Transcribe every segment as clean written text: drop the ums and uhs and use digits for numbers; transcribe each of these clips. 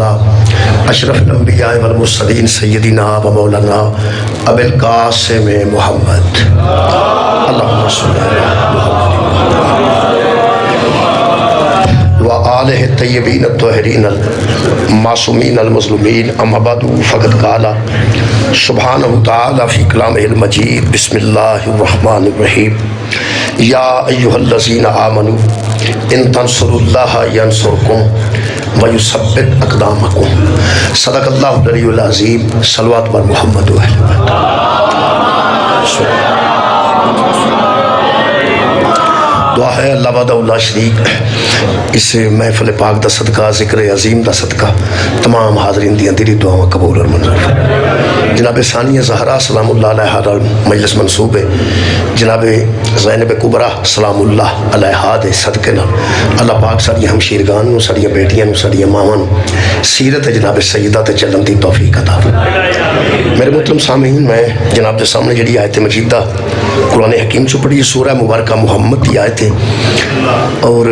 علی اشرف الانبیاء والمرسلین سیدنا و مولانا ابی القاسم محمد اللہم صلی علی وآلہ الطیبین الطاہرین المعصومین المظلومین اما بعد فقد قال سبحانہ تعالی فی کلامہ المجید بسم اللہ الرحمن الرحیم یا ایہا الذین آمنوا ان تنصروا اللہ ینصرکم ویثبت اقدامکم صدق اللہ العلی العظیم صلوات بر محمد و اہل بیت دعا ہے اللہ وحدہ لا شریک اس محفل پاک دا صدقہ ذکر عظیم دا صدقہ تمام حاضرین دیاں دلی دعاواں قبول اور منظور جناب ثانیہ زہرا سلام اللہ علیہا دا مجلس منصوب ہے جناب زینب کبرا سلام اللہ علیہا دے صدقے نال اللہ پاک ساڑی ہمشیرگان نو ساڑی بیٹیاں نو ساڑی ماواں نو سیرت جناب سیدہ تے چلن دی توفیق عطا میرے محترم سامعین میں جناب دے سامنے جڑی آیت مجیدہ قرآن حکیم چ پڑھی سورہ مبارکہ محمد کی آیت ہے اور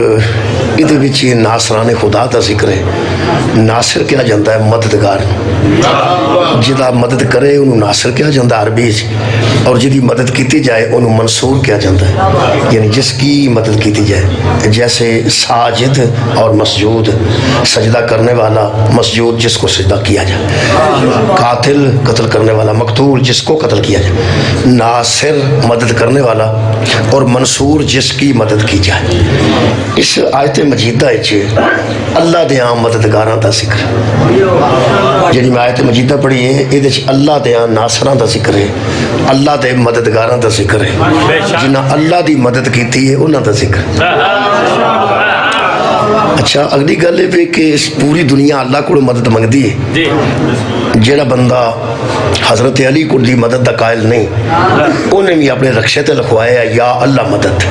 ادھے وچ ناصران خدا دا ذکر ہے ناصر کیا جاندہ ہے مددگار جدا مدد کرے انہوں ناصر کیا جاندہ ہے عربی اور جدی مدد کیتی جائے انہوں منصور کیا جاندہ ہے یعنی جس کی مدد کیتی جائے جیسے ساجد اور مسجود سجدہ کرنے والا مسجود جس کو سجدہ کیا جائے قاتل قتل کرنے والا مقتول جس کو قتل کیا جائے ناصر مدد کرنے والا اور منصور جس کی مدد کی جائے اس آیت مجیدہ اچھے اللہ دے عام مددگاران دا ذکر جنہی میں آیت مجیدہ پڑھی ہے یہ دیکھ اللہ دے عام ناصران دا ذکر ہے اللہ دے مددگاران دا ذکر ہے جنہ اللہ دی مدد کی تھی ہے انہاں دا ذکر اچھا اگلی گل ہے کہ اس پوری دنیا اللہ کو مدد منگ دی ہے جیڑا بندہ حضرت علی کو دی مدد دا قائل نہیں انہیں بھی اپنے رخشے تے لکھوایا یا اللہ مدد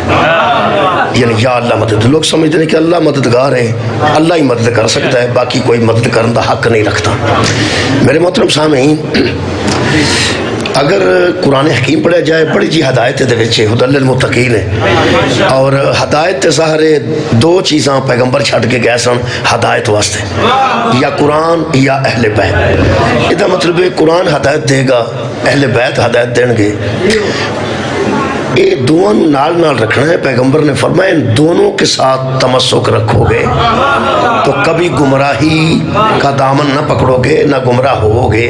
یعنی یا اللہ مدد لوگ سمجھتے ہیں کہ اللہ مددگار ہے اللہ ہی مدد کر سکتا ہے باقی کوئی مدد کرنے دا حق نہیں رکھتا میرے محترم سامعین اگر قرآن حکیم پڑھا جائے بڑی جی ہدایت دے وچ ہدی للمتقین ہے اور ہدایت تے ظاہر دو چیزاں پیغمبر چھڈ کے گئے سن ہدایت واسطے یا قرآن یا اہل بیت یہ مطلب ہے قرآن ہدایت دے گا اہل بیت ہدایت دیں گے یہ دونوں نال نال رکھنا ہے پیغمبر نے فرمایا ان دونوں کے ساتھ تمسک رکھو گے تو کبھی گمراہی کا دامن نہ پکڑو گے نہ گمراہ ہو گے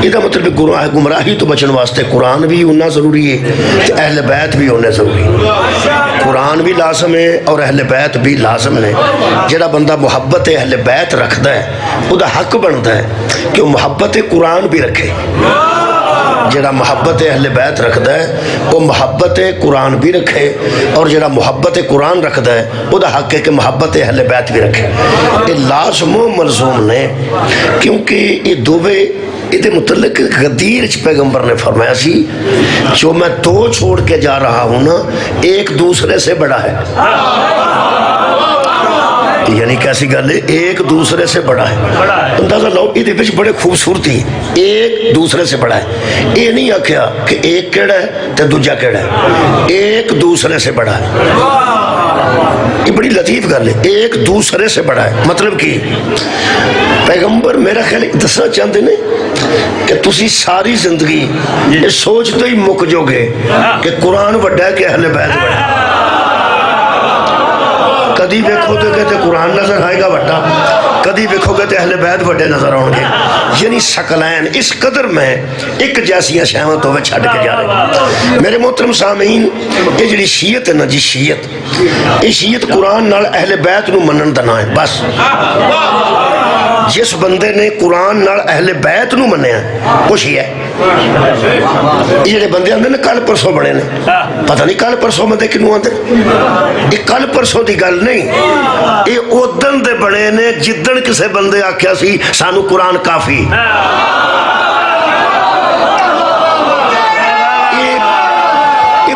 یہ مطلب گمراہی تو بچن واسطے قرآن بھی ہونا ضروری ہے اہل بیت بھی ہونے ضروری ہے قرآن بھی لازم ہے اور اہل بیت بھی لازم ہے جڑا بندہ محبت اہل بیت رکھتا ہے وہ حق بنتا ہے کہ وہ محبت قرآن بھی رکھے جڑا محبت اہل بیت رکھتا ہے وہ محبت قرآن بھی رکھے اور جڑا محبت قرآن رکھتا ہے وہ حق ہے کہ محبت اہل بیت بھی رکھے یہ لازم و ملزوم نے کیونکہ یہ دووے یہ متعلق غدیر پیغمبر نے فرمایا سی جو میں دو چھوڑ کے جا رہا ہوں نا ایک دوسرے سے بڑا ہے یعنی کیسی گل ہے ایک دوسرے سے بڑا ہے اندازہ لو یہ بڑے خوبصورتی ایک دوسرے سے بڑا ہے یہ نہیں آکھیا کہ ایک کیڑا ہے تو دوجا کیڑا ہے ایک دوسرے سے بڑا ہے یہ بڑی لطیف گل ہے ایک دوسرے سے بڑا ہے مطلب کہ پیغمبر میرا خیال دسنا چاہتے ہیں کہ تسی ساری زندگی یہ سوچتے ہی مک جو گے کہ قرآن بڑا ہے کہ اہل بیت بڑا ہے کدی ویکھو تو کہتے قرآن نظر آئے گا بڑا کدی ویکھو گے تو اہل بیت بڑے نظر آؤں گے یعنی ثقلین اس قدر میں ایک جیسیاں شہویں تو وہ چھڈ کے جا رہے میرے محترم سامعین یہ جڑی شیعت ہے نا جی شیعت یہ شیعت قرآن نال اہل بیت نو منن دا نام ہے بس جس بندے نے قرآن نال اہل بیت نو منیا وہ شیعہ ہے یہ جڑے بندے آندے نے کل پرسوں بڑے نے پتہ نہیں کل پرسوں بندے کنوں آندے یہ کل پرسوں دی گل نہیں یہ ادن دے بڑے نے جدن کسے بندے آکھیا سی سانو قرآن کافی یہ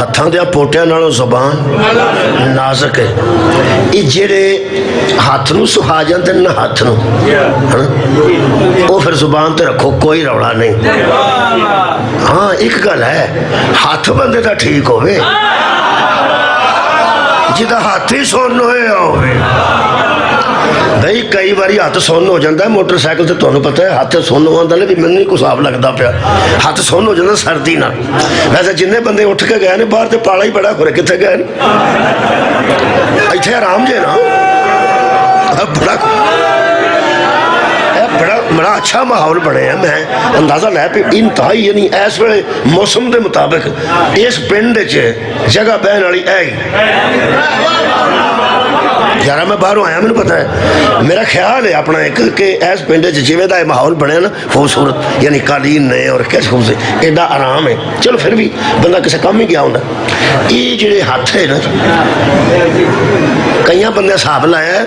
ہتھاں دے پوٹیاں نالوں زبان نازک ہے. یہ جڑے ہاتھ نو سکھا جاندے نہ ہاتھ نو وہ پھر زبان تے رکھو کوئی روڑا نہیں. ہاں ایک گل ہے ہاتھ بندے دا ٹھیک ہوئے جدا ہاتھ ہی سن ہوئے ہوئے. بھائی کئی باری ہاتھ سن ہو جاتا ہے موٹر سائیکل سے تمہیں پتہ ہے ہاتھ سن ہو جاتا ہے بھی میں نہیں کچھ آپ لگتا پیا ہاتھ سن ہو جاتا سردی نہ. ویسے جن بندے اٹھ کے گئے باہر تو پالا ہی بڑا ہو رہا کتنے گئے اتنے آرام جے نا بڑا اچھا ماحول بنے ہیں. میں اندازہ لے پہ انتہائی یعنی اس ویلے موسم دے مطابق اس پنڈ جگہ بہن والی ہے یار میں باہروں آیا مجھے پتا ہے میرا خیال ہے اپنا ایک کہ ایس پنڈے جیویں دا ماحول بنے نا خوبصورت یعنی قالین نئے اور کیسے خوبصورت ایڈا آرام ہے. چلو پھر بھی بندہ کسی کام ہی گیا ہوں یہ جڑے ہاتھ ہے نا کئی بندے حساب لایا ہے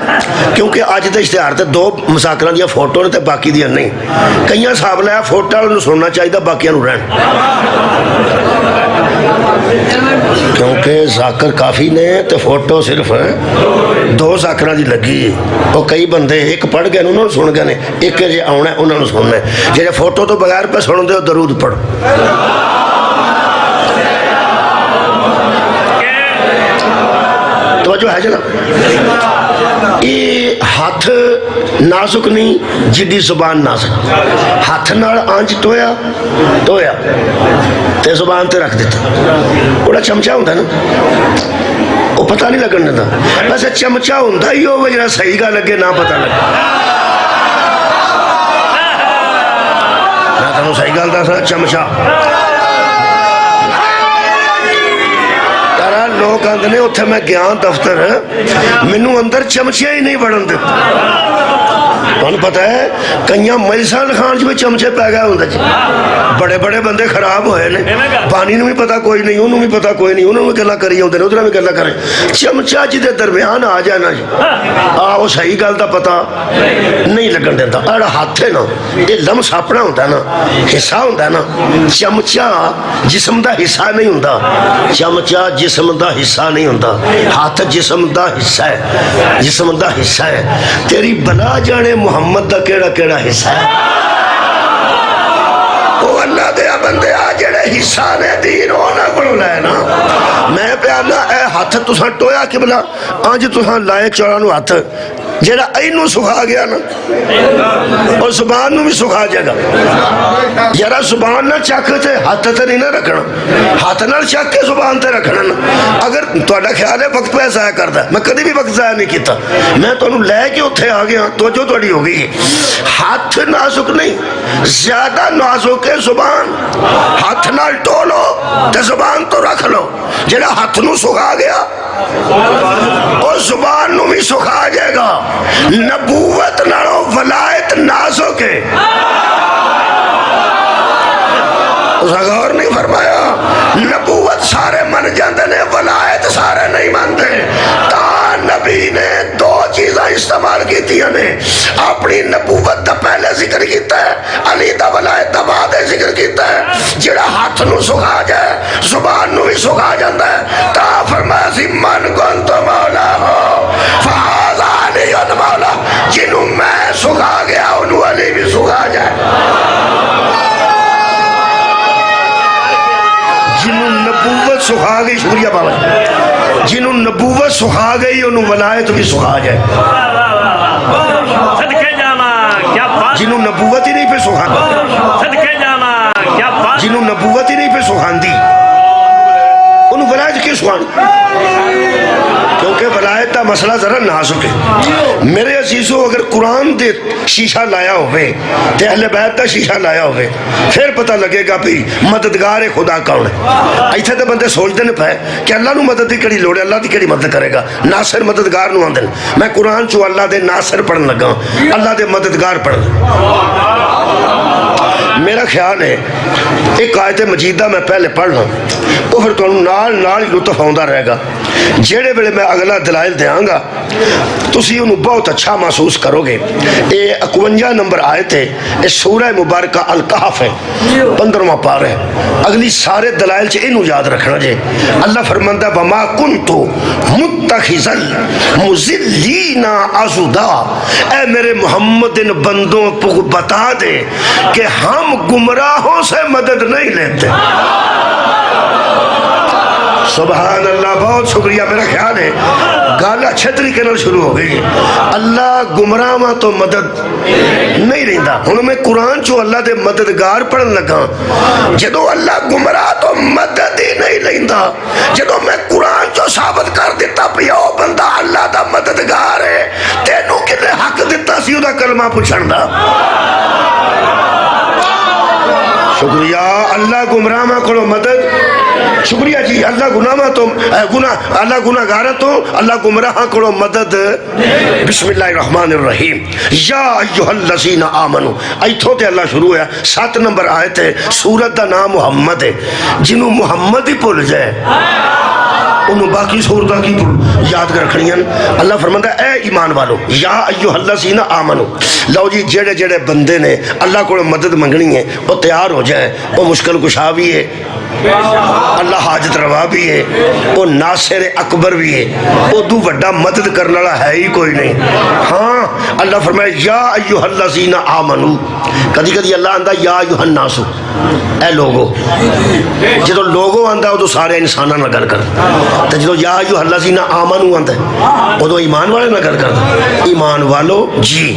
کیونکہ اج دے اشتہار تے دو مساکراں دیا فوٹو نے تے باقی دیا نہیں. کئی حساب لایا فوٹو والوں سننا چاہیے باقیاں نوں رہن کیونکہ ذاکر کافی نے تے فوٹو صرف دو ذاکراں دی لگی. وہ کئی بندے ایک پڑھ گئے انہوں نے سن گئے نے ایک جے آنا انہوں نے سننا ہے جے فوٹو تو بغیر پہ سن دے درود پڑھ. توجہ ہے جناب یہ ہاتھ نازک نہیں جدی زبان نازک. ہاتھ نال آنچ ٹویا تے زبان تے رکھ دیتا بڑا چمچا ہوتا ہے نا وہ پتہ نہیں لگن دیتا. ویسے چمچا ہوتا ہی ہو جا صحیح گا لگے نہ پتہ لگے میں تمہیں صحیح گل دسا چمچا لوگ آتے ہیں اتنے میں گیا دفتر مینوں اندر چمچے ہی نہیں بڑھن دیتے. تمہیں پتہ ہے کئی مجلساں لکھان میں چمچے پی گئے ہوتے بڑے بڑے بندے خراب ہوئے نے پانی نو بھی پتا کوئی نہیں انہوں بھی پتا کوئی نہیں انہوں بھی گلا کری آتے ادھر بھی گلا کریں. چمچا جی درمیان آ جائے نا جی وہ صحیح گل کا پتا نہیں لگن دیتا. اور ہاتھ ہے نا یہ لمس اپنا ہوتا ہے نا حصہ ہوتا ہے نا. چمچا جسم دا حصہ نہیں ہوتا چمچا جسم دا حصہ نہیں ہوتا. ہاتھ جسم دا حصہ ہے جسم دا حصہ ہے. تیری بلا جانے محمد دا کیڑا کیڑا حصہ ہے وہ اللہ دیا بندے آ جڑے حصہ نے دین ہونا بڑھو لائے نا. میں پیانا اے ہاتھ تساں ٹویا قبلہ آج تساں لائے چورانو ہاتھ جیڑا اینو سکھا گیا نا اور زبان نو بھی سکھا جائے گا. جیڑا زبان نہ چک تے ہاتھ تے نہیں نہ رکھنا ہاتھ نہ چک کے زبان تے رکھنا نا. اگر تہاڈا خیال ہے وقت پہ ضائع کردا میں کدی بھی وقت ضائع نہیں کیتا میں تانوں لے کے اوتھے آ گیا توجہ تہاڈی ہو گئی. ہاتھ نازک نہیں زیادہ نازک ہے زبان. ہاتھ نال ٹولو تے زبان تو رکھ لو. جیڑا ہاتھ نو سکھا گیا اور زبان نو بھی سکھا جائے گا. نبوت نالوں ولایت نازک ہے. غور نہیں فرمایا نبوت سارے من جاندے نے ولایت سارے نہیں مانتے. تا نبی نے دو چیزاں استعمال کی نے اپنی نبوت دا پہلے ذکر کیتا ہے علی دا ولایت دا بعد ذکر کیتا ہے. جڑا ہاتھ نو سکھا جائے زبان نو بھی سکھا جاندہ ہے. تا فرمایا سی من کنت مولا ہو فہذا علی مولا جنہوں میں سکھا گیا انہوں علی بھی سکھا جائے. جنہوں نبوت سکھا گئی شکریہ بابا جنہوں نبوت سکھا گئی انہوں ولایت بھی سکھا جائے. جنہوں نبوت ہی نہیں پہ سکھا جنہوں نبوت ہی نہیں پہ سکھان دی انہوں ولایت کیوں سکھان کیونکہ ولایت کا مسئلہ ذرا نازک ہے. میرے عزیزوں اگر قرآن دے شیشہ لایا ہوئے تے اہل بیت دا شیشہ لایا ہوئے پھر پتہ لگے گا بھی مددگار خدا کون ہے. ایتھے تے بندے سوچ دے پے کہ اللہ نو مدد دی کڑی لوڑ ہے اللہ دی کڑی مدد کرے گا. ناصر مددگار نو آندن میں قرآن چو اللہ دے ناصر پڑھن لگا اللہ دے مددگار پڑھن. میرا خیال ہے ایک آیت مجیدہ میں پہلے پڑھ لوں وہ پھر تو نال نال لطف آندا رہے گا. جہے ویلے میں اگلا دلائل دیاں گا تسی انہوں بہت اچھا محسوس کرو گے. یہ 51 نمبر آیت ہے. یہ سورہ مبارکہ الکہف ہے 15واں پارہ ہے. اگلی سارے دلائل چ انہوں یاد رکھنا جے. اللہ فرماندا وما کنت متخذ المضلین عضدا. اے میرے محمد ان بندوں کو بتا دے کہ ہم گمراہوں سے مدد نہیں لیتے. سبحان اللہ. بہت شکریہ. میرا خیال ہے گل اچھے طریقے نال شروع ہو گئی. اللہ گمراہاں تو مدد نہیں لیندا. ہن میں قرآن چو اللہ دے مددگار پڑھن لگا. جدو اللہ گمراہ تو مدد ہی نہیں لیندا. جدو میں قرآن چو ثابت کر دیتا پیا او بندہ اللہ دا مددگار ہے, تینوں کنے حق دیتا سی او دا کلمہ پوچھن دا. شکریہ. اللہ گمراہاں کو مدد. شکریہ جی. اللہ اللہ گناہگار تو اللہ گمراہ کو مدد. بسم اللہ الرحمن الرحیم. یا ایھا الذین آمنو. ایتھوں تے اللہ شروع ہے. 7 نمبر آیت ہے. سورت دا نام محمد ہے. جنوں محمد ہی بھول جائے انہوں باقی سورتاں کی یاد کر رکھنی ہیں. اللہ فرماندا اے ایمان والو یا ایھا الذین آمنو. لو جی جڑے جڑے بندے نے اللہ کو مدد منگنی ہے وہ تیار ہو جائے. وہ مشکل کشا بھی ہے, اللہ حاجت روا بھی ہے, وہ ناصر اکبر بھی ہے. وہ دو وڈا مدد کرنے والا ہے ہی کوئی نہیں. ہاں اللہ فرمائے یا ایھا الذین آمنو. کدی کدی اللہ آندا یا ایھا الناس, اے لوگو. جدو لوگو آندا وہ سارے انساناں نال گل کر. تو جدو یا ایھا الذین آمنو آندا وہ ایمان والے نال گل کردا. ایمان والو جی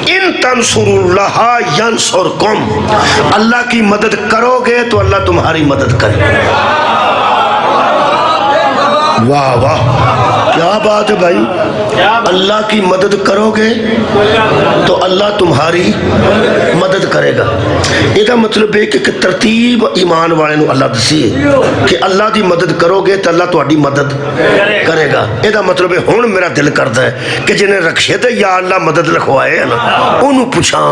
ان تنصروا اللہ ینصرکم. اللہ کی مدد کرو گے تو اللہ تمہاری مدد کرے. واہ واہ کیا بات ہے بھائی. اللہ کی مدد کرو گے تو اللہ تمہاری مدد کرے گا. یہ مطلب ہے کہ ترتیب ایمان والے نو اللہ دسی ہے کہ اللہ دی مدد کرو گے تو اللہ تہاڈی مدد کرے گا. یہ مطلب ہے ہن میرا دل کرتا ہے کہ جنہیں رکشے تے یا اللہ مدد لکھوائے ہے نا انہوں پوچھاں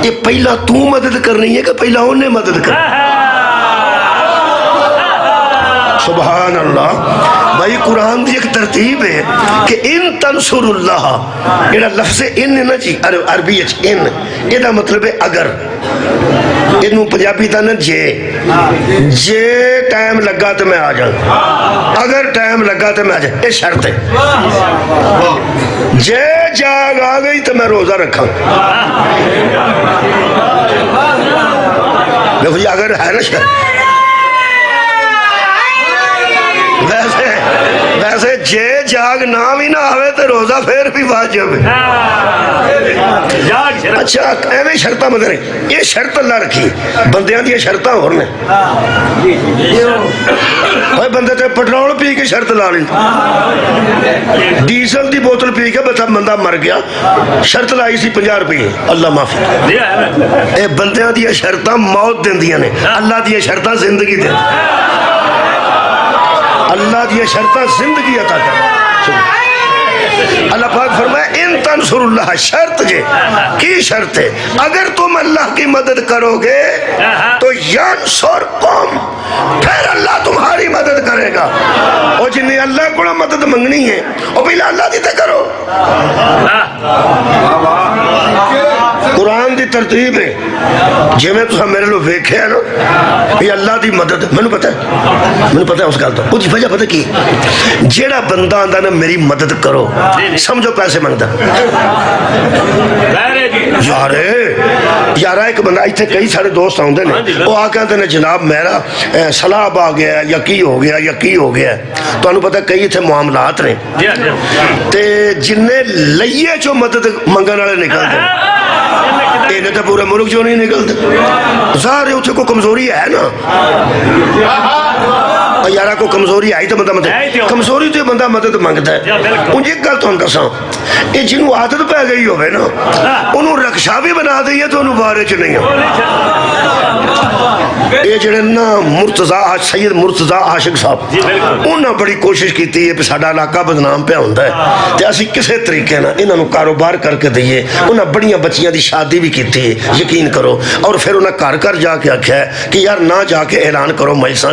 یہ پہلا تو مدد کرنی ہے کہ پہلا انہیں مدد کرنی. سبحان اللہ. بھائی قرآن دی ایک ترتیب ہے کہ ان تنصر اللہ. یہ لفظ ان ہے نا جی عربی ان, یہ مطلب ہے اگر. انہوں پنجابی دا نا جے ٹائم لگا تو میں آ جاؤں, اگر ٹائم لگا تو میں آ جاؤں. یہ شرط ہے. جے جاگ آ گئی تو میں روزہ رکھاں. دیکھو جی اگر ہے نا شرط. ویسے جے جاگ نہ بھی نہ آوے تو روزہ پھر بھی واجب ہے. اچھا ایویں شرطاں بدل رہی. یہ شرط اللہ رکھی بندیاں دی شرطاں ہور نے. اوے بندے تے پٹرول پی کے شرط لا لی, ڈیزل دی بوتل پی کے بندہ مر گیا, شرط لائی سی 50 روپے. اللہ معافی. اے بندیاں دی شرطاں موت دیندیاں نے, اللہ دی شرطاں زندگی دے. اللہ دی شرطاں زندگی عطا کر. اللہ پاک فرمائے ان تنصر اللہ. شرط جے کی شرط ہے اگر تم اللہ کی مدد کرو گے تو ینصرکم, پھر اللہ تمہاری مدد کرے گا. اور جنہیں اللہ کو مدد منگنی ہے اور پہلے اللہ دی تے کرو. قرآن دی ترتیب ہے جی میں تو میرے لوگ ویکھے نا یہ اللہ دی مدد. مینوں پتہ ہے اس گل تو کچھ وجہ پتہ کی جیڑا بندہ آندا نا میری مدد کرو سمجھو پیسے منگتا. یار ایک بندہ اتنے کئی سارے دوست آتے ہیں وہ آ کے آتے ہیں جناب میرا سلاب آ گیا یا کی ہو گیا یا کی ہو گیا. تمہیں پتہ کئی اتنے معاملات نے تے جنہیں لئیے جو مدد منگن والے نکلتے ہیں انہیں تو پورا ملک جو نہیں نکلتے. ظاہر اتنے کو کمزوری ہے نا یارہ کو کمزوری آئی تو بندہ مدد کمزوری تو بندہ مدد منگتا ہے. ان ایک گل تو دساں یہ جنہوں عادت پہ گئی ہوئے نا انہوں رکشا بھی بنا دئیے تو انہوں بارے چ نہیں ہو. یہ جڑے نا سید مرتضی عاشق صاحب انہوں بڑی کوشش کی ہے کہ ساڈا علاقہ بدنام پہ ہوتا ہے تو اسی کسے طریقے نا انہوں کاروبار کر کے دئیے. انہوں بڑیاں بچیاں دی شادی بھی کی ہے یقین کرو. اور پھر انہوں گھر گھر جا کے آکھیا ہے کہ یار نہ جا کے اعلان کرو مجلساں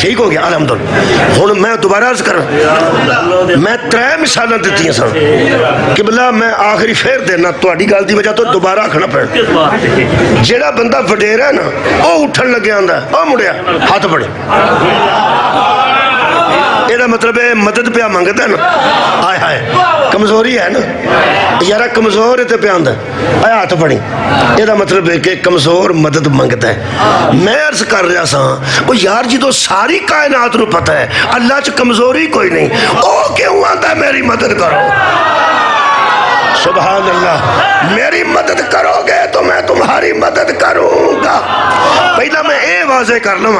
ٹھیک ہو گیا الحمدللہ۔ ہوں میں دوبارہ عرض کر میں 3 مثال دیتی سن کہ بلا میں آخری پھر دینا تھوڑی گل کی وجہ تو دوبارہ آخنا پڑنا۔ جیڑا بندہ وڈیرا ہے نا وہ اٹھن لگیا آتا ہے، وہ مڑیا ہاتھ بڑے، یہ مطلب ہے مدد پیا منگتا ہے نا، آئے ہائے کمزوری ہے نا یار، کمزور ہے پیا آتا ہے ہاتھ پڑی، یہ مطلب ہے کہ کمزور مدد منگتا ہے۔ میں عرض کر رہا سا وہ یار جدو ساری کائنات نو پتہ ہے اللہ چ کمزوری کوئی نہیں، وہ کیوں آتا ہے میری مدد کرو؟ سبحان اللہ، میری مدد کرو گے تو میں تمہاری مدد کروں گا۔ پہلا میں اے واضح کر لوں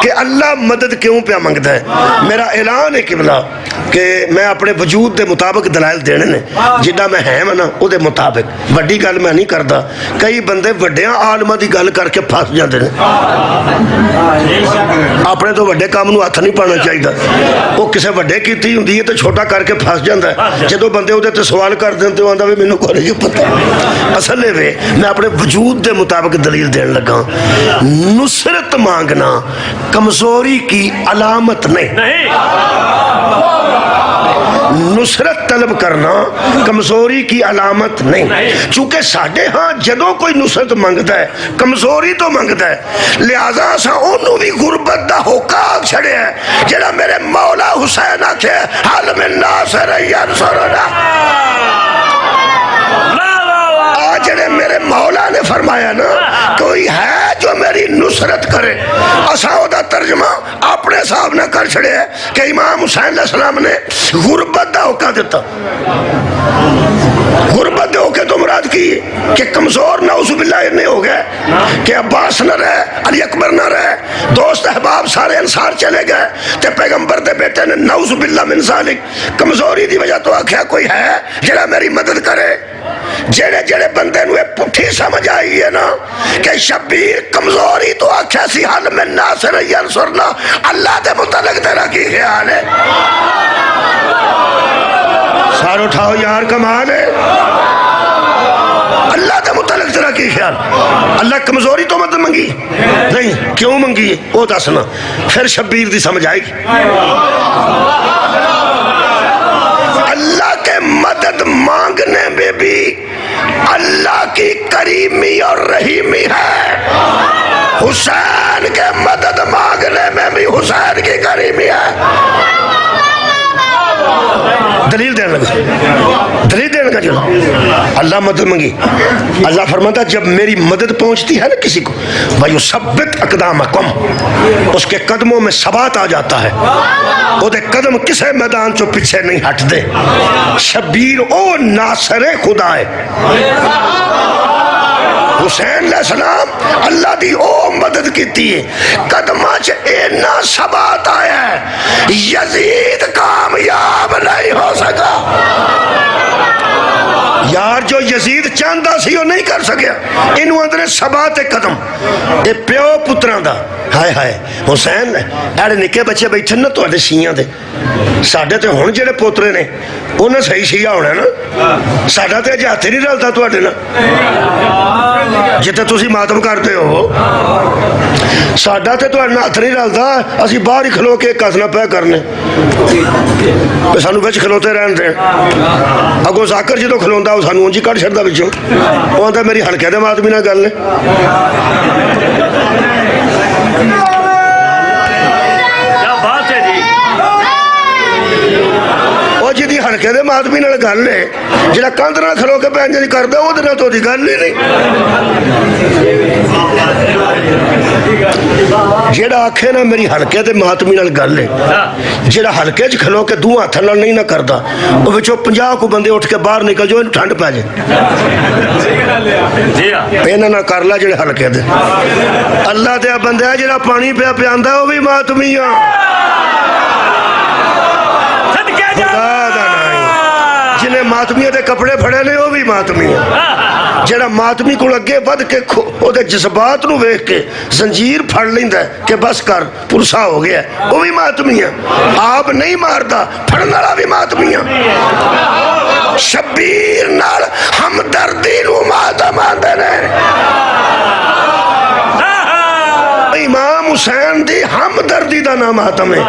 کہ اللہ مدد کیوں پہ منگتا ہے۔ میرا اعلان ہے قبلہ کہ میں اپنے وجود دے مطابق دلائل دینے نے، جدہ میں ہے نا او دے مطابق، وڈی گل میں نہیں کرتا۔ کئی بندے وڈیاں عالمہ دی گل کر کے پھنس جاتے ہیں، اپنے تو وڈے کام نو ہاتھ نہیں پانا چاہیے، وہ کسے وڈے کیتی ہوندی ہے تو چھوٹا کر کے پھنس جاتا ہے۔ جدو بندے وہ تے سوال کر دیں تو آندا بھی مینوں کوئی نہیں پتہ۔ اصل ہے میں اپنے وجود دے مطابق دلیل دین لگا، نصرت مانگنا کمزوری کی علامت نہیں، نصرت طلب کرنا کمزوری کی علامت نہیں، چونکہ ساڈے ہاں جدوں کوئی نصرت منگتا ہے کمزوری تو منگتا ہے، لہذا اساں اونوں بھی غربت دا ہوکا چھڑیا ہے جڑا میرے مولا حسین آکھے حل من ناصر ینصرنا، جڑے میرے مولا نے فرمایا نا کوئی ہے جو میری نصرت کرے۔ اساں دا ترجمہ اپنے صاحب نے کر چھڑے ہے کہ امام حسین علیہ السلام نے غربت دا ہوکا دیتا۔ غربت دے ہوکے تو مراد کی کہ کمزور نعوذ باللہ نہیں ہو گئے کہ عباس نہ رہے، علی اکبر نہ رہے، دوست احباب سارے انصار چلے گئے تے پیغمبر دے بیٹے نے نعوذ باللہ من ذالک کمزوری دی وجہ تو آکھیا کوئی ہے جڑا میری مدد کرے۔ جڑے جڑے بندے نوے پٹھی سمجھ آئی ہے نا کہ شبیر کمزوری تو آکھیا سی حل من ناصر ینصرنا، اللہ دے متعلق تیرا کی خیال ہے؟ سار اٹھاؤ یار کمال ہے، اللہ دے متعلق تیرا کی خیال؟ اللہ کمزوری تو مدد منگی نہیں، کیوں منگی وہ دسنا، پھر شبیر دی سمجھ آئے گی۔ اللہ کے مدد مانگنے میں بھی اللہ کی کریمی اور رحیمی ہے، حسین کے مدد مانگنے میں بھی حسین کی کریمی ہے۔ دلیل دینے لگا، دلیل دینے لگا، جو اللہ مدد منگی، اللہ فرماتا جب میری مدد پہنچتی ہے نا کسی کو وَيُثَبِّتْ أَقْدَامَكُمْ، اس کے قدموں میں ثبات آ جاتا ہے، وہ دے قدم کسے میدان چو پیچھے نہیں ہٹ دے۔ شبیر او ناصر خدا ہے، حسین علیہ السلام اللہ دی او مدد کیتی ہے، قدمہ چ اینا ثبات آیا ہے یزید کامیاب نہیں ہو سکا۔ یار جو یزید چاندہ سی وہ نہیں کر سکیا، انہوں اندر ثبات قدم، اے پیو پتران دا، ہائے ہائے حسین ایڑے نکے بچے بیٹھن نا تو شیعہ دے، ساڑھے تے ہون جڑے پوترے نے انہیں صحیح شیعہ ہونا نا، ساڑھا تے جاتے نہیں رلتا تو اڑے نا، جتے تسی ماتم کرتے ہو، ساڑھا تے تو اڑنا ہاتھ نہیں رلتا، اسی باہر ہی کھلو کے کسنا پہ کرنے، سانو بچ کھلوتے رہن دیں، اگو زاکر جدو کھلوندا وہ سانو انجی کٹ چھڑدا بچوں، وہ آندا میری ہلکے دے ماتمی نہ گل نے۔ جی ہلکے دے ماتمی نال گل ہے جڑا کندھ نال کھلو کے پینج نہیں کردا او دے تو دی گل ہی نہیں، جڑا آکھے نا میری ہلکے دے ماتمی نال گل ہے، جڑا ہلکے چ کھلو کے دو ہاتھ نال نہیں نہ کردا او وچوں 50 کو بندے اٹھ کے باہر نکل جو ٹھنڈ پے جائے، انہاں نہ کر لا جڑے ہلکے دے۔ اللہ دے بندہ جڑا پانی پیا پیندا او بھی ماتمی آ، جنہیں ماتمیہ دے کپڑے پھڑے نے وہ بھی ماتمی ہے، جڑا ماتمی کو لگے ود کے او دے جذبات نو ویکھ کے زنجیر پھڑ لیندا ہے کہ بس کر پرسا ہو گیا ہے، وہ بھی ماتمی ہے، آپ نہیں ماردا پھڑن والا بھی ماتمی ہے۔ شبیر نال ہمدردی نو ماتم آندے نے، امام حسین دی ہمدردی دا نام ماتم ہے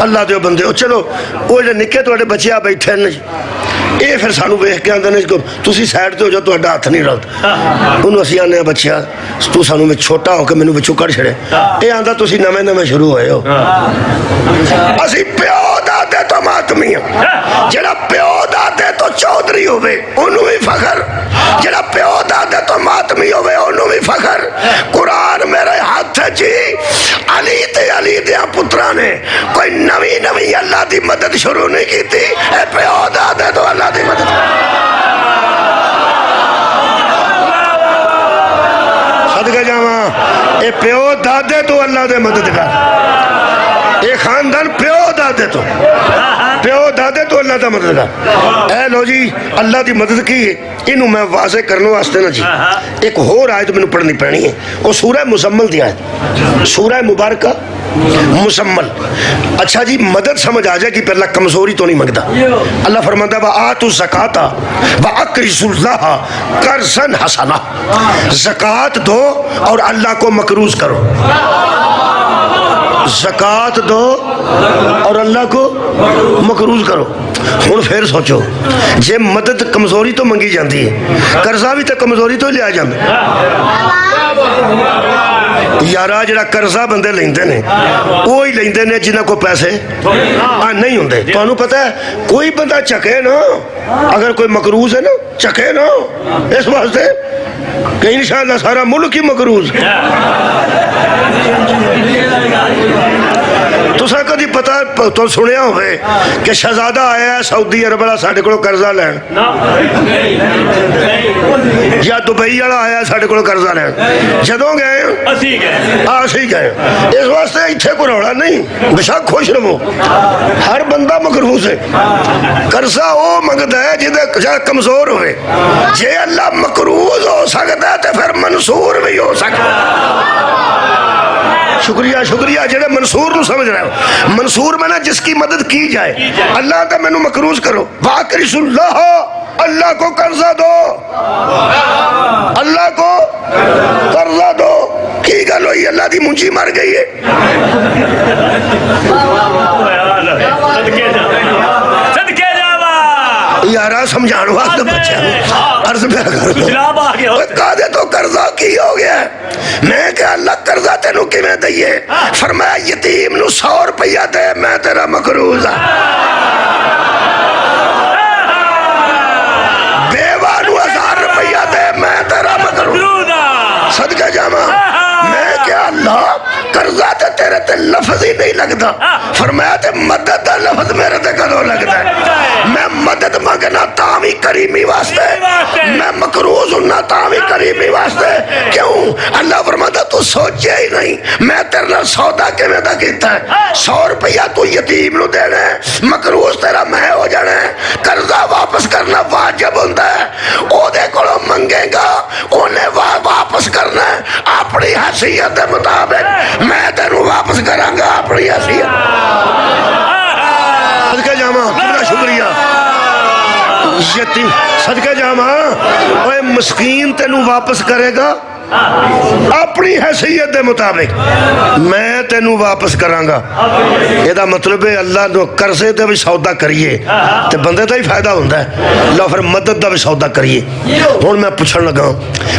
اللہ دے بندے چلو وہ جو نکے تھوڑے بچے بیٹھے ہیں یہ پھر سانو ویکھ کے آندے نے تسی سائڈ تے ہو جاؤ تہاڈا ہاتھ نہیں رلدا انہوں اسی آنے بچیا تو سانو میں چھوٹا ہو کے مینوں وچوں کڈ چھڑے اے آندا تسی نویں شروع ہوئے ہو اسی پیو دادے تو ماتمی ہاں جڑا پیو دادے تو چودھری ہوے اونوں بھی فخر جڑا پیو دادے تو ماتمی ہوے اونوں بھی فخر قرآن میرے ہاتھ جی علی تے علی دیاں پتراں نے کوئی نویں اللہ دی مدد شروع نہیں کیتی اے پیو دادے تو اللہ دی مدد صدقہ جاواں اے پیو دادے تو اللہ دے مددگار اے خاندان پیو دادے تو اللہ دا مددگار اے لو جی اللہ دی مدد کی ہے انہوں میں واضح کرنے واسطے نا جی ایک اور آیت میں پڑھنی پڑنی ہے وہ سورہ مزمل دی آیت سورہ مبارکہ مسمل اچھا جی مدد سمجھ آ جائے گی پھر اللہ کمزوری تو نہیں مانگتا اللہ فرماتا ہے وَآتُوا الزَّكَاةَ وَأَقْرِضُوا اللَّهَ قَرْضًا حَسَنًا زکوٰۃ دو اور اللہ کو مقروض کرو زکوٰۃ دو اور اللہ کو مقروض کرو ہن پھر سوچو جے مدد کمزوری تو منگی جاندی ہے قرضہ بھی تو کمزوری تو لیا جاندہ یارا جڑا قرضہ بندے لیندے نے وہی لیندے نے جنہاں کو پیسے نہیں ہوندے تو انہوں پتہ ہے کوئی بندہ چکے نا اگر کوئی مقروض ہے نا چکے نا اس واسطے کہ انشاءاللہ سارا ملک ہی مقروض تو سا کدی پتہ تو سنیا ہوئے کہ شہزادہ آیا ہے سعودی عرب والا ساڈے کولوں قرضہ لین یا دبئی والا آیا ہے ساڈے کولوں قرضہ لین جدوں گئے اسی گئے اس واسطے ایتھے کوئی روڑا نہیں بشک خوش رہو ہر بندہ مقروض ہے قرضہ وہ منگدا ہے جہاں کمزور ہوئے جے اللہ مقروض ہو سکتا ہے تو پھر منصور بھی ہو سکتا شکریہ جڑے منصور نو سمجھ رہے ہو منصور میں نا جس کی مدد کی جائے اللہ کا مینوں مقروض کرو وَأَقْرِضُوا اللَّهَ اللہ کو قرضہ دو اللہ کو قرضہ دو کی گل ہوئی اللہ دی منجی مر گئی ہے یارا سمجھانو آپ تو بچہ عرض پہ کرو قادے تو قرضہ کی ہو گیا میں کہ اللہ قرضہ تینوں کی میں دئیے فرمایا یتیم نو 100 روپیہ دے میں تیرا مقروض بیوہ نو 1000 روپیہ دے میں تیرا مقروض صدقہ جامع میں کہ اللہ قرضہ تے تیرے تے لفظ ہی نہیں لگتا فرمایا تے مدد دا لفظ میرے تے کدو لگتا ہے میں مدد مانگنا تامی کریمی واسطے میں مقروض ہوں تامی کریمی واسطے کیوں اللہ فرماتا تو سوچے ہی نہیں میں تیرے سودا کے میں دا کیتا ہے 100 روپیہ تو یتیم نو دینا ہے مقروض تیرا میں ہو جانا ہے قرضہ واپس کرنا واجب ہوتا ہے او دے کولو منگے گا انہیں واپس کرنا ہے اپنی حیثیت دے مطابق میں تینوں واپس کروں گا اپنی حیثیت صدقہ جامع بڑا شکریہ یتیم صدقہ جامع اوے مسکین تینوں واپس کرے گا اپنی حیثیت دے مطابق میں تینوں واپس کرانگا یہ دا مطلب ہے اللہ نو قرضے دے بھی سودا کریے تے بندے دا ہی فائدہ ہوندہ ہے اللہ پھر مدد دا بھی سودا کریے اور میں پوچھن لگا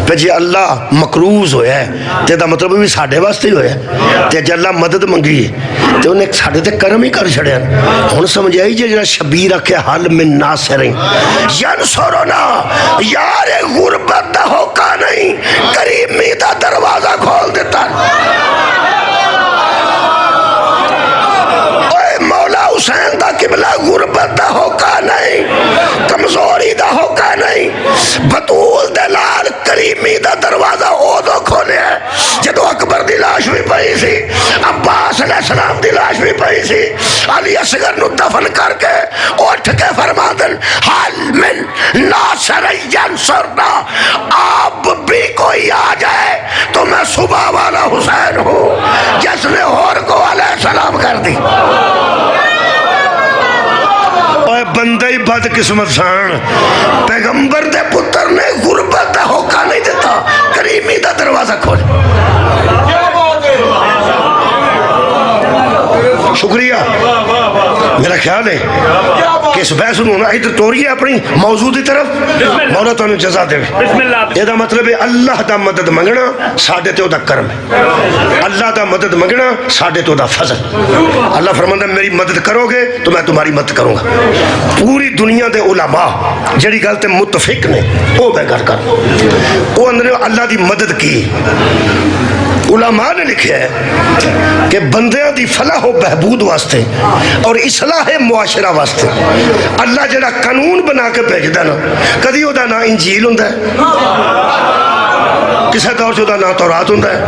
پہ جی اللہ مقروض ہویا ہے تے دا مطلب بھی ساڑھے واسطے ہویا ہے تے جی اللہ مدد منگی ہے تے انہیں ساڑھے تے کرم ہی کر چھڑے ہیں ہون سمجھ آئی جی جنہا شبیرہ کے حال میں ناصریں ینصرنا یار غربت دا ہوکا نہیں کریمی دا دروازہ کھول دیتا اے مولا حسین دا قبلہ غربت دا ہوکا نہیں کمزوری دا ہوکا نہیں بطول دلال کریمی دا دروازہ او دو کھولے ہے جدو اکبر دی لاش بھی پئی سی عباس علیہ السلام دی لاش بھی پئی سی علی اصغر نو دفن کر کے اٹھ کے فرما دن حال من ناصر ینصرنا اب بھی کوئی آ جائے تو میں صبح والا حسین ہوں جس نے اور کو علیہ السلام کر دی بندے ہی بد قسمت سان پیغمبر دے پتر نے غربت دا ہوکا نہیں دیتا کریمی دا دروازہ کھول شکریہ. میرا خیال ہے کہ اس بحث میں ادھر توڑیے اپنی موضوع کی طرف. مولا تمہیں جزا دے. یہ مطلب ہے اللہ دا مدد منگنا ساڈے تے دا کرم ہے. اللہ دا مدد منگنا ساڈے تو دا فضل. اللہ فرماندا میری مدد کرو گے تو میں تمہاری مدد کروں گا. پوری دنیا دے علماء جڑی گل تے متفق نے وہ بے گل کر وہ اندر اللہ دی مدد کی. علماء نے لکھا ہے کہ بندیاں دی فلاح و بہبود واسطے اور اصلاح معاشرہ واسطے اللہ جڑا قانون بنا کے بھیجدا نا کدی او دا نام انجیل ہوندا ہے, کسے دور چ دا نام تورات ہوندا ہے,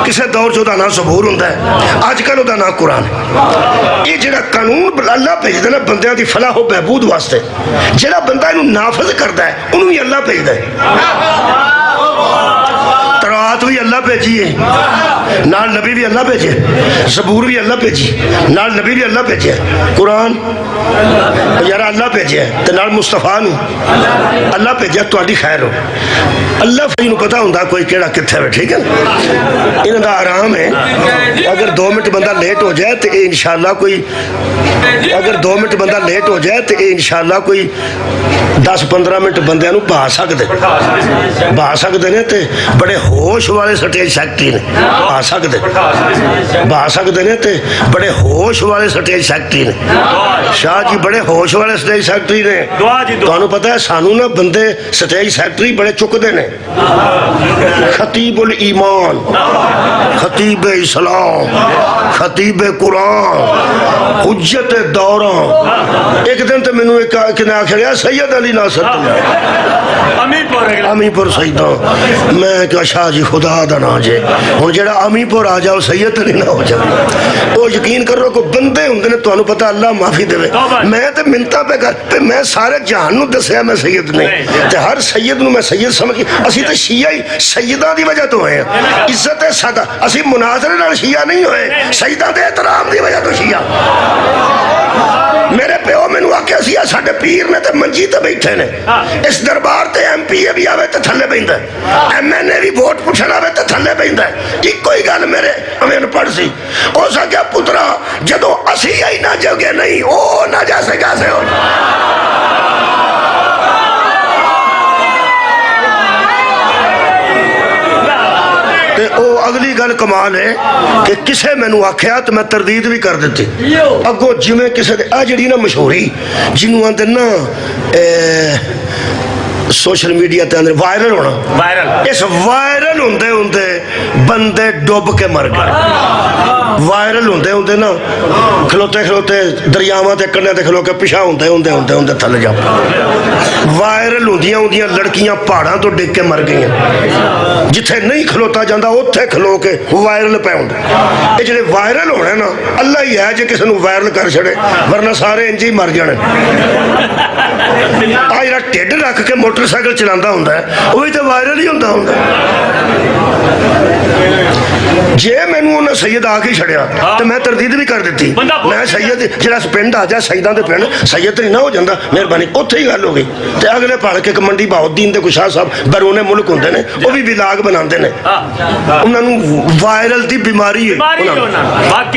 کسے دور چ دا نام زبور ہوندا ہے, اج کل او دا نام قرآن ہے. یہ جڑا قانون اللہ بھیجدا نا بندیاں دی فلاح و بہبود واسطے جڑا بندہ اینو نافذ کردا ہے اونوں ہی اللہ بھیجدا ہے. تورات بھی اللہ بھیجی ہے, نال نبی بھی اللہ بھیجے, زبور بھی اللہ بھیجی, نال نبی بھی اللہ بھیجے, قرآن یار اللہ بھیجے تے نال مصطفیٰ نو اللہ بھیجے. تہاڈی خیر ہو. اللہ فری پتہ ہوندا کوئی کیڑا کتھے ہے. ٹھیک ہے انہاں دا آرام ہے. اگر 2 منٹ بندہ لیٹ ہو جائے تو انشاءاللہ کوئی اگر 2 منٹ بندہ لیٹ ہو جائے تو انشاءاللہ کوئی 10-15 منٹ بندیاں نو بہا سکدے نے تے بڑے ہوش والے سٹیج سیکٹری نے بہا سکدے نے تے بڑے ہوش والے سٹیج سیکٹری نے. شاہ جی بڑے ہوش والے سٹیج سیکٹری نے. تانوں پتہ ہے سانو نا بندے سٹیج سیکٹری بڑے چکدے نے. خطیب الایمان, خطیب اسلام, خطیب قرآن, حجت دوراں. ایک دن تو مینوں ایک نے آخیا سید علی ناصر امی پور سیداں. میں کیا شاہ جی خدا دا نا جے ہن جڑا امی پور آ جاؤ سید علی نہ ہو جائے. او یقین کرو کہ بندے ہوندے نے تانوں پتہ اللہ معافی دے. میں تے منتاں پہ کر میں سارے جہان نو دسیا میں سید نہیں تے ہر سید نو میں سید سمجھ. اسی تے شیعہ ہی سیداں دی وجہ تو ہوئے ہیں. عزت سادہ اسی مناظرے نال شیعہ نہیں ہوئے, سیداں دے احترام دی وجہ تو شیعہ. میرے پیو مینوں آکھیا سی ساڈے پیر نے تے منجی تے بیٹھے نے, اس دربار تے ایم پی اے بھی آوے تے تھلے بیندا ہے, ایم این اے بھی ووٹ پوچھن آوے تے تھلے بیندا ہے. ایک کوئی گل میرے امین پڑھ سی او سکیا پترا جدوں اسی ہی نہ جگے نہیں او نہ جا سکا سے ہو. تے او اگلی گل کمال ہے کہ کسے مینوں آکھیا تو میں تردید بھی کر دیتی. اگوں جویں کسے دے آ جڑی نا مشہوری جنوں آندے نا سوشل میڈیا تے اندر وائرل ہونا, اس وائرل ہوندے ہوندے بندے ڈوب کے مر گئے. وائرل ہوندے ہوندے نا کھلوتے کھلوتے دریاواں تے کنڈے تے کھلو کے پیچھا ہوندے ہوندے تھلے جا. وائرل ہوندیاں لڑکیاں پہاڑاں تو ڈگ کے مر گئیاں. جتھے نہیں کھلوتا جاندا اوتھے کھلو کے وائرل پے ہوندے. اے جڑے وائرل ہونے نا اللہ ہی ہے جے کسے نوں وائرل کر چھڑے, ورنہ سارے انج ہی مر جانے. آ جڑا ٹھڈ رکھ کے موٹر سائیکل چلانا ہوندا ہے وہی تو وائرل ہی ہوندا ہوندا. جے مینوں انہاں سید آ کے چھڑیا تو میں تردید بھی کر دیتی. میں سید جڑا پنڈ آ جائے سیداں دے پنڈ سید نہیں نہ ہو جاندا مہربانی اوتھے ہی گل ہو گئی. تے اگلے پڑھ کے منڈی بہاؤالدین دے کوئی شاہ صاحب بیرون ملک ہوندے نے وہ بھی ولاگ بناندے نے. انہاں نوں وائرل دی بیماری ہے.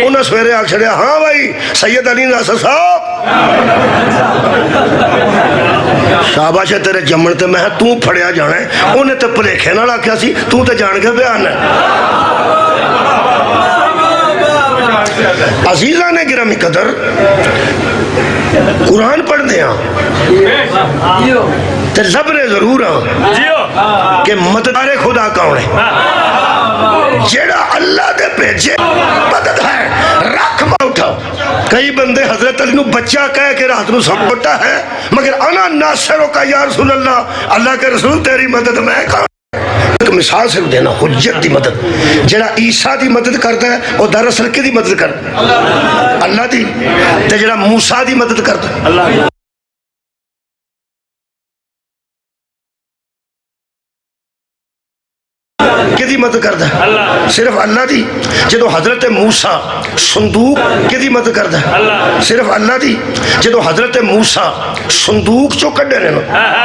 انہاں سویرے آ چھڑیا ہاں بھائی سید علی ناصر صاحب شاباش ہے تیرے جمن تے. میں تو پھڑیا جانا ہے انہیں تے پلیکھے نال آکھیا سی تو تے جان کے بیان ہے. عزیزاں نے گرامی قدر قرآن پڑھ دیا تے زبر ضرور ہاں کہ مددگار خدا کون ہے. جیڑا اللہ دے بھیجے مدد ہے رکھ اٹھا. کئی بندے حضرت علی نو بچہ کہہ کے رات نو سمجھتا ہے مگر انا ناصرو کا یا رسول اللہ, اللہ کے رسول تیری مدد میں کہاں. ایک مثال سے دینا حجت دی مدد جڑا عیسیٰ دی مدد کرتا ہے وہ دراصل کی دی مدد کرتا ہے اللہ دی. تے جڑا موسیٰ دی مدد کرتا ہے اللہ کی دی کدی مدد کردا ہے؟ صرف اللہ دی. جدو حضرت موسیٰ صندوق کدی مدد کردا ہے؟ صرف اللہ دی. جدو حضرت موسیٰ صندوق چو کڈے نے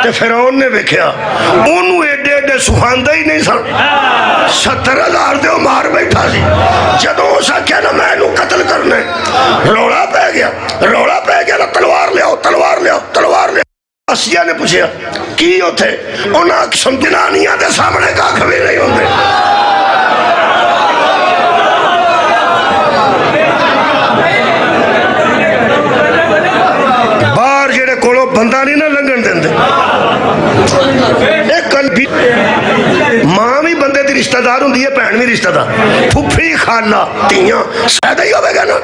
تے فرعون نے ویکھیا اونوں ایڈے ایڈے سکھاندا ہی نہیں سن. 70,000 دے مار بیٹھا سی. جدو اس آخیا نا میں اینوں قتل کرنا ہے رولا پہ گیا نا تلوار لیاؤ تلوار لیاؤ تلوار لیاؤ. آسیہ نے پوچھا کی ہوتے انہاں جنانیاں دے سامنے کاکھ بھی نہیں ہوتے. باہر جڑے کولو بندہ نہیں نہ لنگن دیندے. ایک کل بھی ماں بھی بندے دی رشتہ دار ہوندی ہے بہن بھی رشتہ دار. پھپھی خالہ تیاں سیدہ ہی ہوے گا نا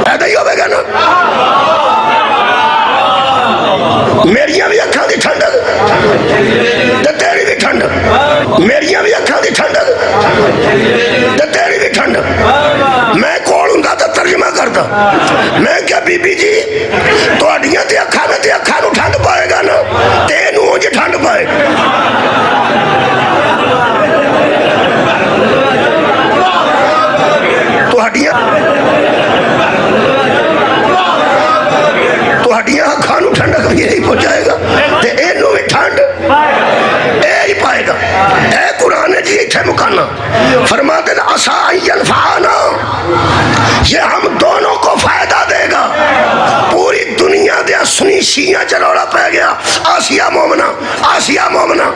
سیدہ ہی ہوے گا نا. میریاں بھی اکھاں دی ٹھنڈک تے تیری بھی ٹھنڈک. میریاں بھی اکھاں دی ٹھنڈک تے تیری بھی ٹھنڈک. میں کول ہوندا تے ترجمہ کردا. میں کیا بی بی جی تہاڈیاں تے اکھاں میں تے اکھاں نوں ٹھنڈ پائے گا نا تے اینوں اونج ٹھنڈ پائے گا. تہاڈیاں اکھاں نوں ٹھنڈک یہی پہنچائے گا تے اینوں بھی ٹھنڈ اے ہی پائے گا. اے قرآن ہے جی اتھے مکانا فرماتے ہیں عسیٰ ینفعنا یہ ہم دونوں کو فائدہ دے گا. پوری دنیا دے سنی شیعہ چلوڑا پہ گیا آسیہ مومنہ آسیہ مومنہ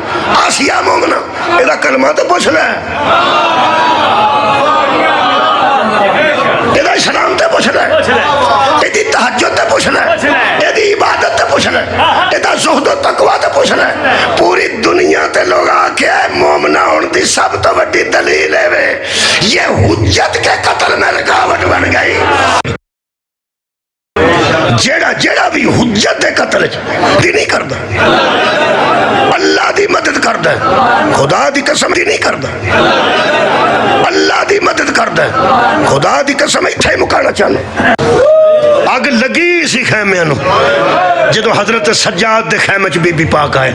آسیہ مومنہ. ایدہ کلمہ تو پوچھ لے ایدہ اسلام تے پوچھ لے ایدی تہجد تے پوچھ لے ایدی عبادت تے پوچھ لے ایدہ زہد و تقوی تے پوچھ لے. پوری دنیا تے لوگ آکے اے مومنہ ہون دی سب تو بڑی دلیل ہے وے یہ حجت کے قتل میں رکاوٹ بن گئی. جیڑا بھی حجت دے قتل دی نہیں کردا اللہ دی مدد کردا ہے. خدا دی قسم دی نہیں کردا اللہ دی مدد کردا ہے. خدا دی قسم اتھے مکانا چاہنا. اگ لگی اسی خیمے نو جدو حضرت سجاد دے خیمے چ بی بی پاک آئے.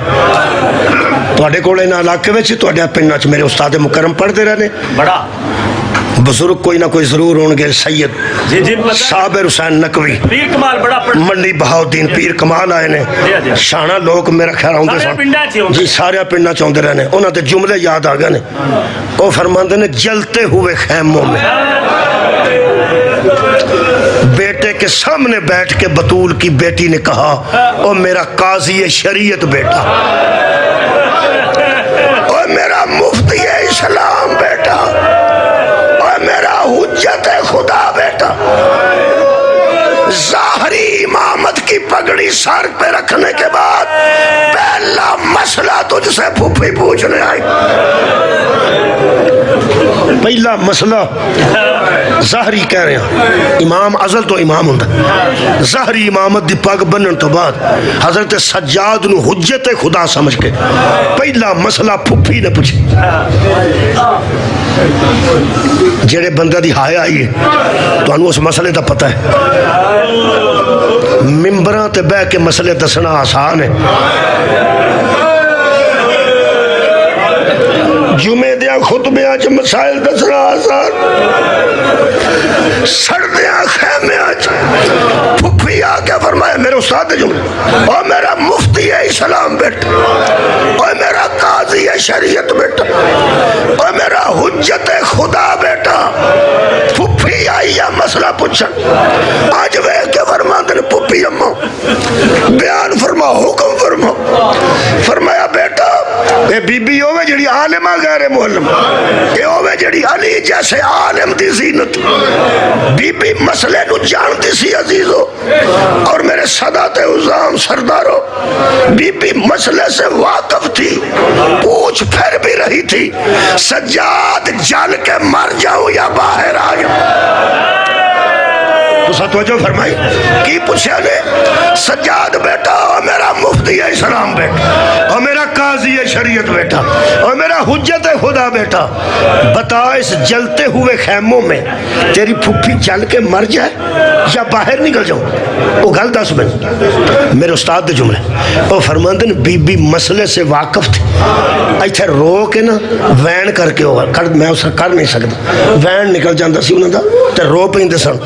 تواڈے کول انہاں علاقے وچ تواڈے پنڈاں چ میرے استاد مکرم پڑھدے رہنے بڑا بزرگ کوئی نہ کوئی ضرور ہون گے. سید صابر حسین نقوی منڈی بہاؤدین پیر کمال آئے نے شانہ لوگ میرا خیال ہوندے سن جی سارے پنڈاں چوندے رہنے. انہاں دے جملے یاد آ گئے نے. وہ فرماندے نے جلتے ہوئے خیموں میں بیٹے کے سامنے بیٹھ کے بطول کی بیٹی نے کہا او میرا قاضی شریعت بیٹا او میرا مفتی اسلام بیٹا او میرا حجت خدا بیٹا. ظاہری امامت کی پگڑی سر پہ رکھنے کے بعد پہلا مسئلہ تجھ سے پھوپھی پوچھنے آئی. پہلا مسئلہ ظاہری کہہ رہے ہیں امام ازل تو امام ہوں ظاہری امامت دی پگ بنن تو بعد حضرت سجاد نو حجت خدا سمجھ کے پہلا مسئلہ پھوپھی نے پوچھے. جڑے بندہ دی ہائے آئی ہے تو انہوں اس مسئلے دا پتہ ہے. ممبران تے بہ کے مسئلے دسنا آسان ہے. جمعے دیا خطبیاں چ مسائل دسنا آسان. سردیاں خیمیاں چ پھپھی آ کے فرمایا میرے استاد جملے اور میرا مفتی ہے اسلام بیٹا اور میرا قاضی ہے شریعت بیٹا اور میرا حجت خدا بیٹا. پھپھی آئی یا مسئلہ پوچھن آج وہ کے فرماندے نے پھپھی اماں بیان فرما حکم فرما. فرمایا بیٹا اے بی بی ہوئے جڑی عالمہ غیر معلم اے ہوئے جڑی علی جیسے عالم دی زینت. بی بی مسئلے نو جانتی سی عزیزو اور میرے صدات عظام سردارو بی بی مسئلے سے واقف تھی پوچھ پھر بھی رہی تھی سجاد جل کے مر جاؤں یا باہر آ جاؤں. تو توجہ فرمائی کی پوچھا نے سجاد بیٹا اور میرا مفتی اسلام بیٹا اور میرا قاضی شریعت بیٹا اور میرا حجت خدا بیٹا بتا اس جلتے ہوئے خیموں میں تیری پھپھی جل کے مر جائے یا باہر نکل جاؤں؟ وہ گل دس میں میرے استاد دے جملے وہ فرماندن بی بی مسئلے سے واقف تھی ایتھے رو کے نا وین کر کے میں اسے کر نہیں سکتا وین نکل جاندہ سی انہوں دا تے رو پہندے سن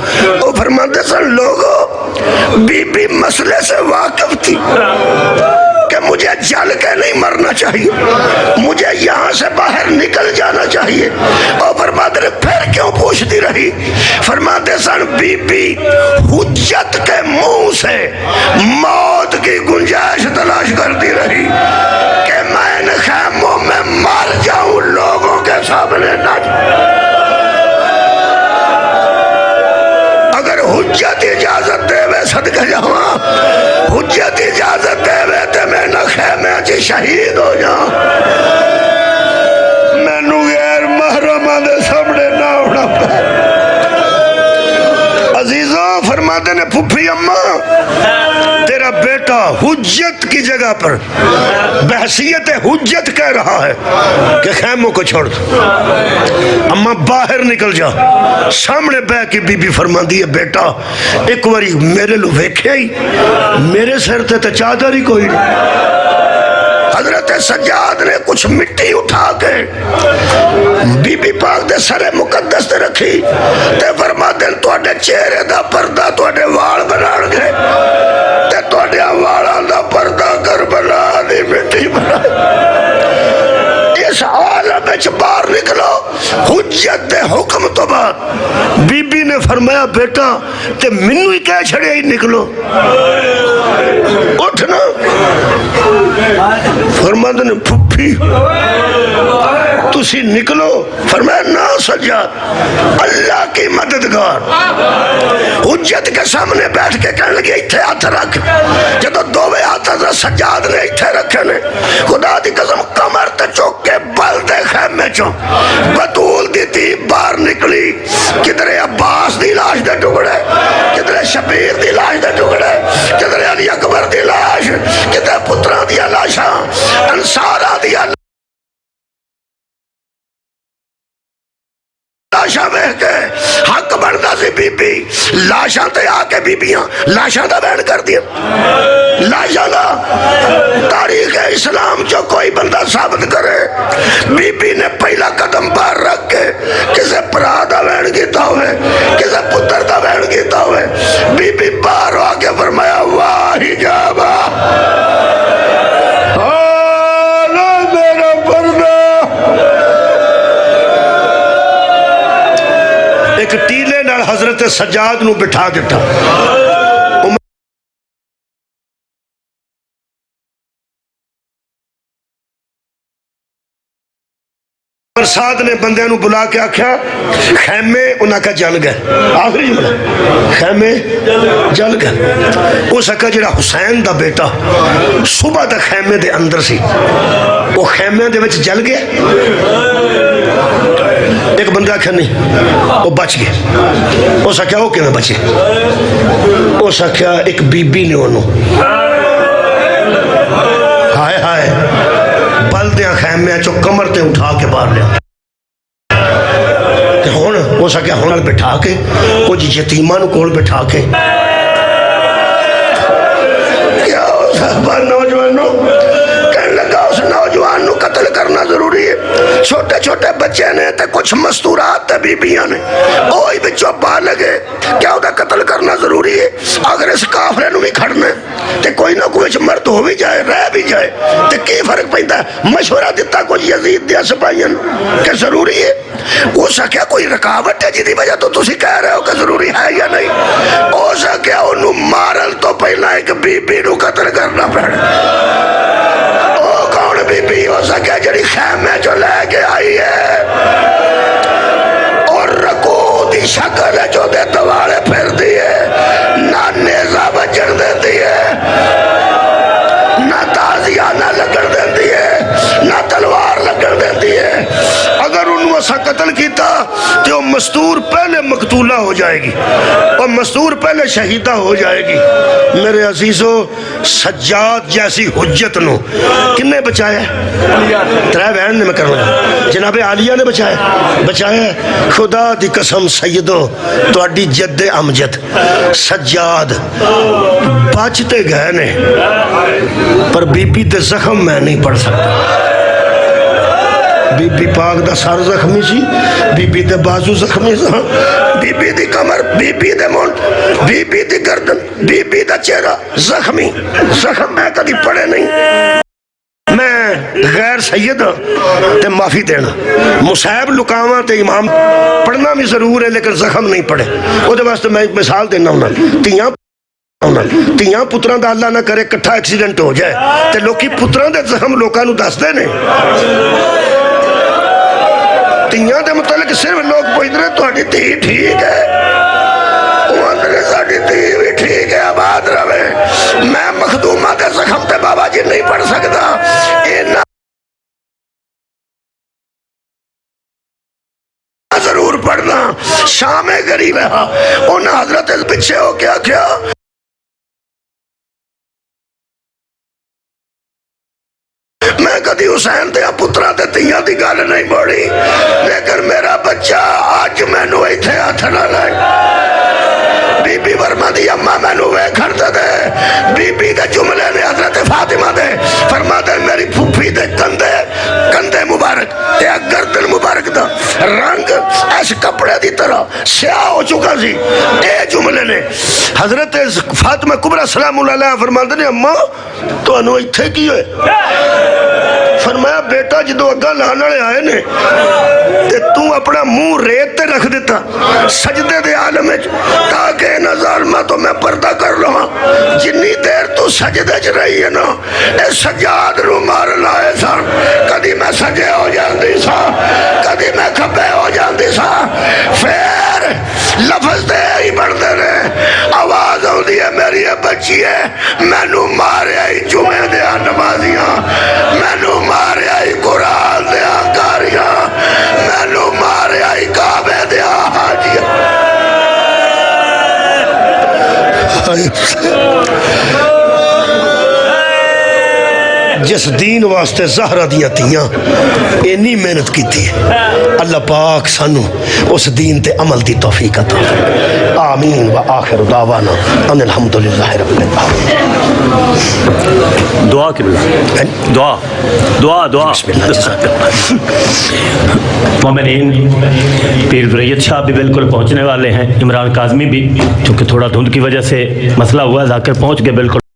وہ فرماندے سن لوگوں بی بی مسئلے سے واقف تھی کہ مجھے جل کے نہیں مرنا چاہیے مجھے یہاں سے باہر نکل جانا چاہیے اور فرماتے پھر کیوں پوچھتی رہی فرماتے سن بی بی حجت کے منہ سے موت کی گنجائش تلاش کرتی رہی کہ میں ان خیموں میں مر جاؤں لوگوں کے سامنے نہ اگر حجت اجازت دے وے صدقہ جاواں حجت اجازت دے وے تے میں نہ خیمے چ شہید ہو جاؤں مینوں غیر محرماں دے سامنے نہ اڑا پے عزیزوں فرماتے نے پھپھی اماں تیرا بیٹا حجت کی جگہ پر بحثیت حجت کہہ رہا ہے کہ خیموں کو چھوڑ دو اماں باہر نکل جا سامنے بہ کے بی بی فرما دی ہے بیٹا ایک واری میرے لو ویکھے ہی میرے سر تے چادر ہی کوئی حضرت سجاد نے کچھ مٹی اٹھا کے بی بی پاک دے سر مقدس تے رکھی تے فرما دن توڑے چہرے دا پردہ توڑے وال بنان گئے تے توڑے والا دا پردہ کربلا دی مٹی بنا اس عالم میں باہر نکلو حجت دے حکم تو بعد بی بی نے فرمایا بیٹا تے منو ہی کہہ چھڑے ہی نکلو اٹھنا فرمایا نے پھپھی تسی نکلو فرمایا نا سجاد اللہ کی مددگار حجت کے سامنے بیٹھ کے کہنے لگے اتھے ہاتھ رکھ جدو دووے ہاتھ حضرت سجاد نے اتھے رکھے نے خدا دی قسم کمر تے چوک کے بل دے خیمے چوں بطول دی تھی باہر نکلی کدھرے عباس دی لاش دے ٹکڑے کدھرے شبیر دی لاش دے ٹکڑے کدھرے علی اکبر دی لاش کدھرے پتران دی لاشاں انصارہ دی لاشاں بہ کے حق بڑھتا سی بی بی لاشاں تے آکے بی بیاں لاشاں دا بین کر دیا لاشاں دا تاریخ اسلام جو کوئی بندہ ثابت کرے بی بی نے پہلا قدم باہر رکھ کے کسے پرا دا بین کیتا ہوئے کسے پتر دا بین کیتا ہوئے بی بی باہر آکے فرمایا واہ حجابہ ایک ٹیلے نال حضرت سجاد نو بٹھا دیتا سعد نے بندے نو بلا کے آکھیا خیمے انہاں کا جل گئے آخری جملہ خیمے جل گئے وہ سکا جڑا حسین دا بیٹا صبح دا خیمے دے اندر سی وہ خیمے دے وچ جل گئے ایک بندہ آکھا نہیں وہ بچ گئے وہ سکیا وہ کیوں بچے وہ سکیا ایک بی بی نے انہوں ہائے ہائے بلدیاں خیمے چو کمر تے اٹھا کے باہر لیا کہ ہون وہ سکیا ہونال بٹھا کے وہ جی یتیمان کول بٹھا کے کیا ہو صاحبہ نوجوانوں کہنے لگا اس نوجوان نو قتل کرنا ضروری ہے چھوٹے چھوٹے بچے نے تے کچھ مستورات تے بیبیاں نے اوہی بچوں با لگے کیا ہوتا قتل کرنا ضروری ہے اگر اس کافرے نو بھی کھڑنے تے کوئی نہ کوئی مرد ہو بھی جائے رہ بھی جائے تے کی فرق پہنتا ہے مشورہ دیتا کوئی یزید دیا سپاہیاں کہ ضروری ہے ہو سکیا کوئی رکاوٹ ہے جدی وجہ تو تسی کہہ رہے ہو کہ ضروری ہے یا نہیں ہو سکیا انہوں مارل تو پہلا ایک بی بی نو قتل کرنا پڑے بی بی ہو سکے جڑی خیمے جو لے کے آئی ہے اور رکوع دی شکل ہے جو دے دوارے پھر دیئے نہ نیزہ بچر دیتی ہے نہ تازیہ نہ لگڑ دیتی ہے نہ تلوار لگڑ دیتی ہے اگر انہوں اسا قتل کیتا تو مستور پہلے مقتولہ ہو جائے جائے گی اور مستور پہلے شہیدہ ہو جائے گی. میرے عزیزو سجاد جیسی حجت نو کنے بچایا؟ ترے بہن نے میں کرنا جناب عالیہ نے بچایا. خدا دی قسم سیدو تواڈی جد امجد سجاد بچتے گئے نے پر بی بی دے زخم میں نہیں پڑھ سکتا. بی بی پاک دا سر زخمی سی, بی بی دے بازو زخمی سی, بی بی دی کمر, بی بی دے مونٹ, بی بی دی گردن, بی بی دا چہرہ زخمی. زخم میں کدی پڑے نہیں. میں غیر سید تے معافی دینا مصیب لکاواں تے امام پڑھنا بھی ضرور ہے لیکن زخم نہیں پڑے. وہ دے واسطے میں ایک مثال دینا ہوں. تیاں پتران دا اللہ نہ کرے کٹھا ایکسیڈنٹ ہو جائے تے لوکی پتران دے زخم لوکاں نو دس دے نے. تیاں دے متعلق صرف لوگ پوچھتے ہیں تہاڈی دھی ٹھیک ہے, وہ اندر ساڈی دھی بھی ٹھیک ہے آباد رہے. میں مخدومہ دے زخم تے بابا جی نہیں پڑھ سکتا. ضرور پڑھنا شام غریب ہے. انہاں حضرت پیچھے ہو کیا میں کدی حسین دے پترا تے تیاں دی گل نہیں موڑی لیکن میرا بچہ آج مینوں ایتھے ہاتھ نہ لائے. بی بی ورما دی اماں مینوں ویکھن دے بی بی دے جملے نے حضرت فاطمہ دے فرما دے میری پھوپھی دے کندھے مبارک تے گردن مبارک دا رنگ اس کپڑے دی طرح سیاہ ہو چکا سی. اے جملے نے حضرت فاطمہ کبریٰ سلام اللہ علیہ فرماندے نے اماں تانوں ایتھے کی ہوئے؟ فرمایا بیٹا جدو اگاں لانے والے آئے نے تے تو اپنا منہ ریت تے رکھ دیتا سجدے دے عالم وچ تاکہ نہ ظالما تو میں پردہ کر لواں. جنی دیر تو سجدے چ رہی ہے نا اے سجاد نو مار لائے سن. کدی میں سجے ہو جاندی سا کدی میں کھبے ہو جاندی سا. پھر لفظ دے ہی بڑھتے نے آواز آتی ہے میری بچی ہے مینو ماریا ہی جمعے دیا نمازیاں, مینو ماریا ہی قرآن دیا کاریاں, مینو ماریا ہی کعبے دیا حاجیاں. جس دین واسطے زہرہ دیا تیاں اینی محنت کی تھی اللہ پاک سانو اس دین تے عمل دی توفیق عطا. آمین و آخر دعوانا ان الحمدللہ رب العالمین. دعا قبلہ دعا بسم اللہ جزاک اللہ. مومنین پیر بریت شاہ بھی بالکل پہنچنے والے ہیں, عمران کاظمی بھی چونکہ تھوڑا دھند کی وجہ سے مسئلہ ہوا ذاکر پہنچ گئے بالکل.